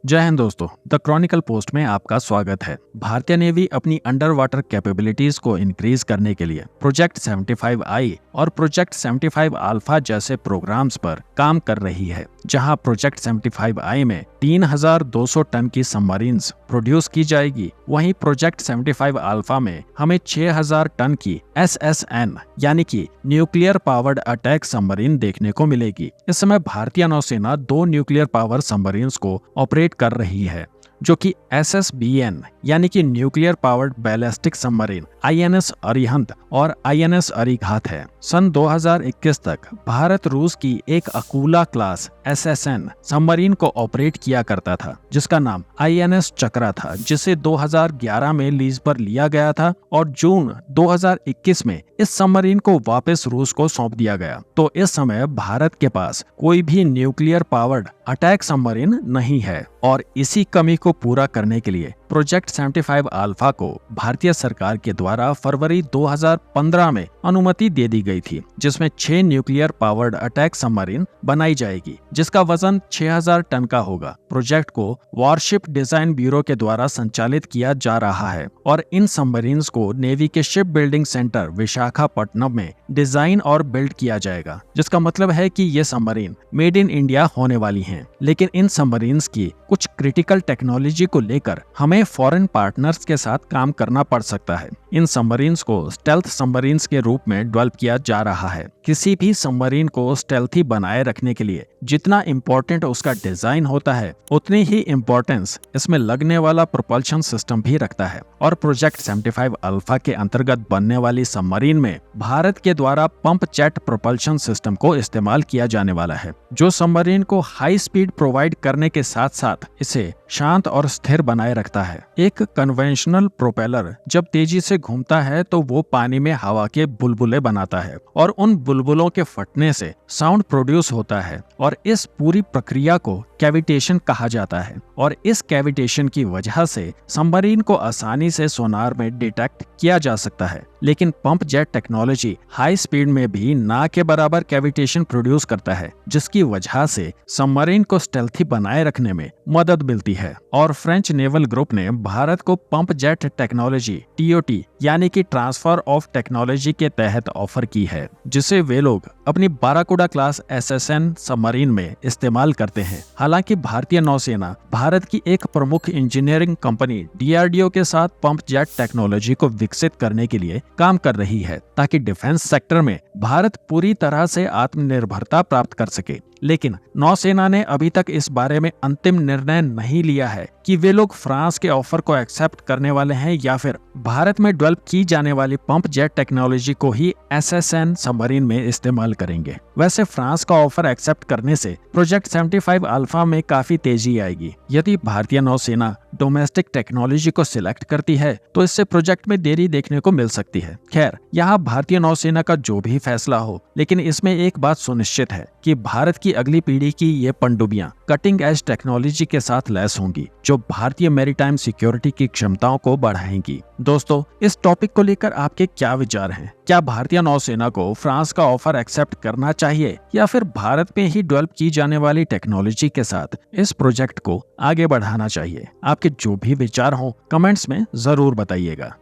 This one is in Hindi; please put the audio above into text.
जय हिंद दोस्तों, द क्रॉनिकल पोस्ट में आपका स्वागत है। भारतीय नेवी अपनी अंडर वाटर कैपेबिलिटीज को इंक्रीज करने के लिए प्रोजेक्ट 75I और प्रोजेक्ट 75 अल्फा जैसे प्रोग्राम्स पर काम कर रही है, जहां प्रोजेक्ट 75I में 3200 टन की सबमरीन्स प्रोड्यूस की जाएगी। वहीं प्रोजेक्ट 75 अल्फा में हमें 6000 टन की SSN यानी कि न्यूक्लियर पावर्ड अटैक सबमरीन देखने को मिलेगी। इस समय भारतीय नौसेना 2 न्यूक्लियर पावर सबमरीन्स को ऑपरेट कर रही है, जो कि SSBN यानी कि nuclear powered ballistic submarine INS Arihant और INS अरिघात है। सन 2021 तक भारत रूस की एक अकूला क्लास SSN सबमरीन को ऑपरेट किया करता था, जिसका नाम INS चक्रा था, जिसे 2011 में लीज पर लिया गया था और जून 2021 में इस सबमरीन को वापस रूस को सौंप दिया गया। तो इस समय भारत के पास कोई भी न्यूक्लियर पावर्ड अटैक सबमरीन नहीं है और इसी कमी को पूरा करने के लिए प्रोजेक्ट 75 अल्फा को भारतीय सरकार के द्वारा फरवरी 2015 में अनुमति दे दी गई थी, जिसमें 6 न्यूक्लियर पावर्ड अटैक सबमरीन बनाई जाएगी, जिसका वजन 6000 टन का होगा। प्रोजेक्ट को वॉरशिप डिजाइन ब्यूरो के द्वारा संचालित किया जा रहा है और इन सबमरीन्स को नेवी के शिप बिल्डिंग सेंटर विशाखापट्टनम में डिजाइन और बिल्ड किया जाएगा, जिसका मतलब है कि ये सबमरीन मेड इन इंडिया होने वाली हैं। लेकिन इन सबमरीन्स की कुछ क्रिटिकल टेक्नोलॉजी को लेकर हमें फॉरेन पार्टनर्स के साथ काम करना पड़ सकता है। इन सबमरीन्स को स्टेल्थ सबमरीन्स के रूप में डेवलप किया जा रहा है। किसी भी सबमरीन को स्टेल्थी बनाए रखने के लिए जितना इम्पोर्टेंट उसका डिजाइन होता है, उतनी ही इम्पोर्टेंस इसमें लगने वाला प्रोपल्शन सिस्टम भी रखता है। और प्रोजेक्ट 75 अल्फा के अंतर्गत बनने वाली सबमरीन में भारत के द्वारा पंप जेट प्रोपल्शन सिस्टम को इस्तेमाल किया जाने वाला है, जो सबमरीन को हाई स्पीड प्रोवाइड करने के साथ साथ इसे शांत और स्थिर बनाए रखता है। एक कन्वेंशनल प्रोपेलर जब तेजी से घूमता है तो वो पानी में हवा के बुलबुले बनाता है और उन बुलबुलों के फटने से साउंड प्रोड्यूस होता है और इस पूरी प्रक्रिया को कैविटेशन कहा जाता है। और इस कैविटेशन की वजह से सबमरीन को आसानी से सोनार में डिटेक्ट किया जा सकता है। लेकिन pump jet technology high speed में भी ना के बराबर कैविटेशन प्रोड्यूस करता है, जिसकी वजह से सबमरीन को स्टेल्थी बनाए रखने में मदद मिलती है। और फ्रेंच नेवल ग्रुप ने भारत को पंप जेट टेक्नोलॉजी TOT यानी कि ट्रांसफर ऑफ टेक्नोलॉजी के तहत ऑफर की है, जिसे वे लोग अपनी बाराकुडा क्लास SSN सबमरीन में इस्तेमाल करते हैं। हालांकि भारतीय नौसेना भारत की एक प्रमुख इंजीनियरिंग कंपनी DRDO के साथ पंप जेट टेक्नोलॉजी को विकसित करने के लिए काम कर रही है, ताकि डिफेंस सेक्टर में भारत पूरी तरह से आत्मनिर्भरता प्राप्त कर सके। लेकिन नौसेना ने अभी तक इस बारे में अंतिम निर्णय नहीं लिया है कि वे लोग फ्रांस के ऑफर को एक्सेप्ट करने वाले हैं या फिर भारत में डेवलप की जाने वाली पंप जेट टेक्नोलॉजी को ही SSN सबमरीन में इस्तेमाल करेंगे। वैसे फ्रांस का ऑफर एक्सेप्ट करने से प्रोजेक्ट 75 अल्फा में काफी तेजी आएगी। यदि भारतीय नौसेना डोमेस्टिक टेक्नोलॉजी को सिलेक्ट करती है तो इससे प्रोजेक्ट में देरी देखने को मिल सकती है। खैर, यहाँ भारतीय नौसेना का जो भी फैसला हो, लेकिन इसमें एक बात सुनिश्चित है कि भारत की अगली पीढ़ी की ये पनडुब्बियां कटिंग एज टेक्नोलॉजी के साथ लैस होंगी, जो भारतीय मैरीटाइम सिक्योरिटी की क्षमताओं को बढ़ाएंगी। दोस्तों, इस टॉपिक को लेकर आपके क्या विचार हैं? क्या भारतीय नौसेना को फ्रांस का ऑफर एक्सेप्ट करना चाहिए या फिर भारत में ही डेवलप की जाने वाली टेक्नोलॉजी के साथ इस प्रोजेक्ट को आगे बढ़ाना चाहिए? आपके जो भी विचार हों, कमेंट्स में जरूर बताइएगा।